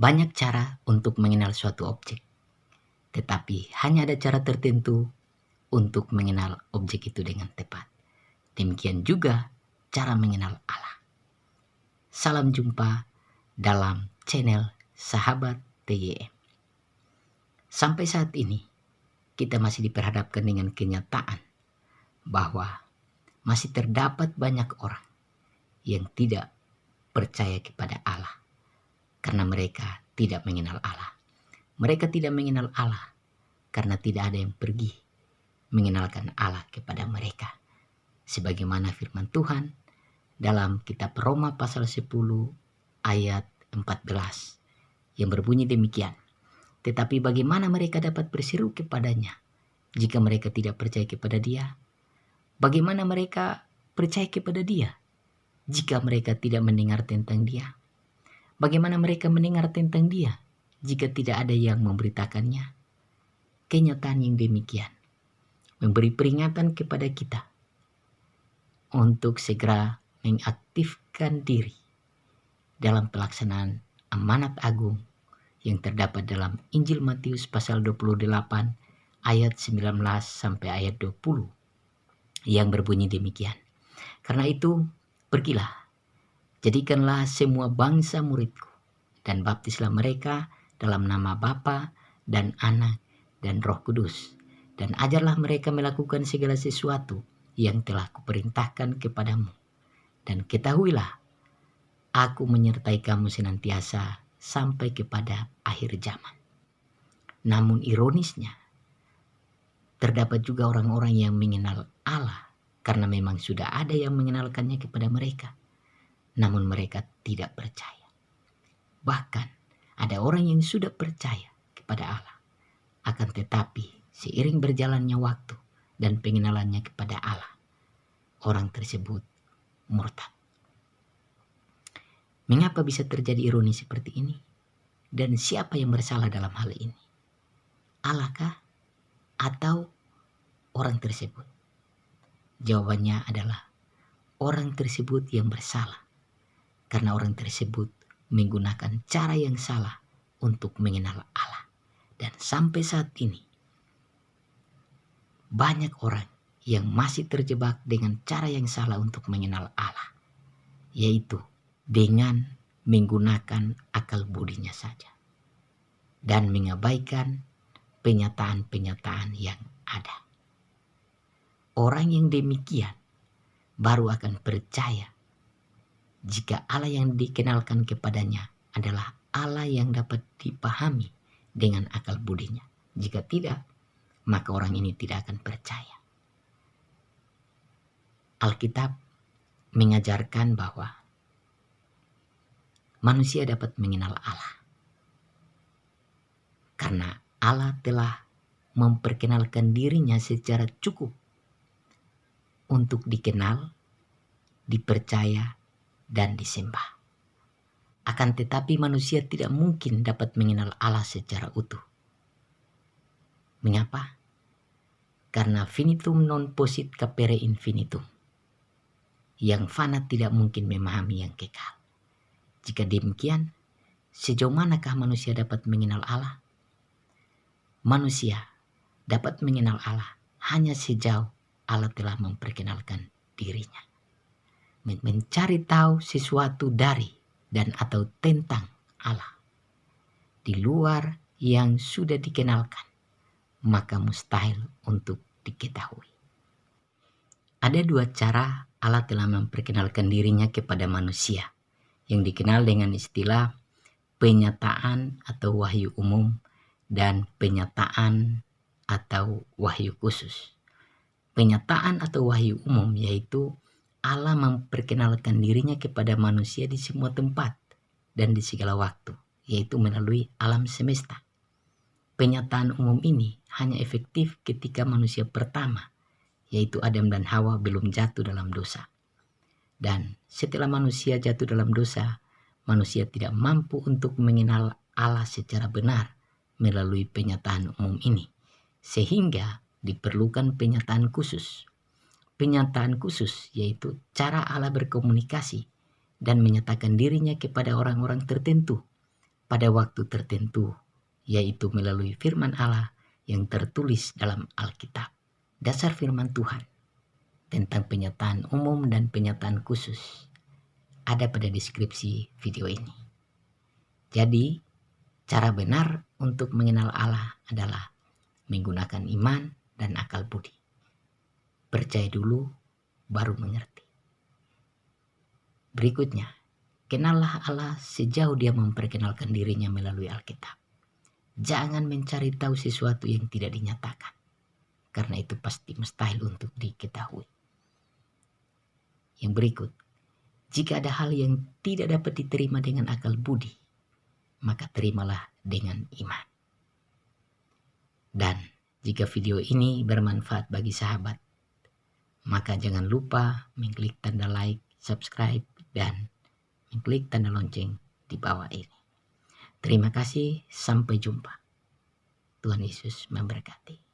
Banyak cara untuk mengenal suatu objek, tetapi hanya ada cara tertentu untuk mengenal objek itu dengan tepat. Demikian juga cara mengenal Allah. Salam jumpa dalam channel Sahabat TYM. Sampai saat ini, kita masih diperhadapkan dengan kenyataan bahwa masih terdapat banyak orang yang tidak percaya kepada Allah karena mereka tidak mengenal Allah. Mereka tidak mengenal Allah karena tidak ada yang pergi mengenalkan Allah kepada mereka. Sebagaimana firman Tuhan dalam kitab Roma pasal 10 ayat 14 yang berbunyi demikian. Tetapi bagaimana mereka dapat berseru kepadanya jika mereka tidak percaya kepada Dia? Bagaimana mereka percaya kepada Dia jika mereka tidak mendengar tentang Dia? Bagaimana mereka mendengar tentang Dia jika tidak ada yang memberitakannya? Kenyataan yang demikian memberi peringatan kepada kita untuk segera mengaktifkan diri dalam pelaksanaan amanat agung yang terdapat dalam Injil Matius pasal 28 ayat 19 sampai ayat 20 yang berbunyi demikian. Karena itu, pergilah, jadikanlah semua bangsa muridku dan baptislah mereka dalam nama Bapa dan Anak dan Roh Kudus, dan ajarlah mereka melakukan segala sesuatu yang telah kuperintahkan kepadamu. Dan ketahuilah, aku menyertai kamu senantiasa sampai kepada akhir zaman. Namun ironisnya, terdapat juga orang-orang yang mengenal Allah karena memang sudah ada yang mengenalkannya kepada mereka. Namun mereka tidak percaya. Bahkan ada orang yang sudah percaya kepada Allah. Akan tetapi seiring berjalannya waktu dan pengenalannya kepada Allah, orang tersebut murtad. Mengapa bisa terjadi ironi seperti ini? Dan siapa yang bersalah dalam hal ini? Allah kah? Atau orang tersebut? Jawabannya adalah orang tersebut yang bersalah. Karena orang tersebut menggunakan cara yang salah untuk mengenal Allah. Dan sampai saat ini, banyak orang yang masih terjebak dengan cara yang salah untuk mengenal Allah. Yaitu dengan menggunakan akal budinya saja. Dan mengabaikan penyataan-penyataan yang ada. Orang yang demikian baru akan percaya jika Allah yang dikenalkan kepadanya adalah Allah yang dapat dipahami dengan akal budinya. Jika tidak, maka orang ini tidak akan percaya. Alkitab mengajarkan bahwa manusia dapat mengenal Allah karena Allah telah memperkenalkan dirinya secara cukup untuk dikenal, dipercaya, dan disembah. Akan tetapi manusia tidak mungkin dapat mengenal Allah secara utuh. Mengapa? Karena finitum non possit capere infinitum. Yang fana tidak mungkin memahami yang kekal. Jika demikian, sejauh manakah manusia dapat mengenal Allah? Manusia dapat mengenal Allah hanya sejauh Allah telah memperkenalkan dirinya. Mencari tahu sesuatu dari dan atau tentang Allah di luar yang sudah dikenalkan, maka mustahil untuk diketahui. Ada dua cara Allah telah memperkenalkan dirinya kepada manusia yang dikenal dengan istilah penyataan atau wahyu umum dan penyataan atau wahyu khusus. Penyataan atau wahyu umum yaitu Allah memperkenalkan dirinya kepada manusia di semua tempat dan di segala waktu, yaitu melalui alam semesta. Penyataan umum ini hanya efektif ketika manusia pertama, yaitu Adam dan Hawa, belum jatuh dalam dosa. Dan setelah manusia jatuh dalam dosa, manusia tidak mampu untuk mengenal Allah secara benar melalui penyataan umum ini. Sehingga diperlukan penyataan khusus. Penyataan khusus yaitu cara Allah berkomunikasi dan menyatakan dirinya kepada orang-orang tertentu pada waktu tertentu, yaitu melalui firman Allah yang tertulis dalam Alkitab. Dasar firman Tuhan tentang penyataan umum dan penyataan khusus ada pada deskripsi video ini. Jadi, cara benar untuk mengenal Allah adalah menggunakan iman dan akal budi. Percaya dulu, baru mengerti. Berikutnya, kenallah Allah sejauh Dia memperkenalkan dirinya melalui Alkitab. Jangan mencari tahu sesuatu yang tidak dinyatakan, karena itu pasti mustahil untuk diketahui. Yang berikut, jika ada hal yang tidak dapat diterima dengan akal budi, maka terimalah dengan iman. Dan jika video ini bermanfaat bagi sahabat, maka jangan lupa mengklik tanda like, subscribe, dan mengklik tanda lonceng di bawah ini. Terima kasih, sampai jumpa. Tuhan Yesus memberkati.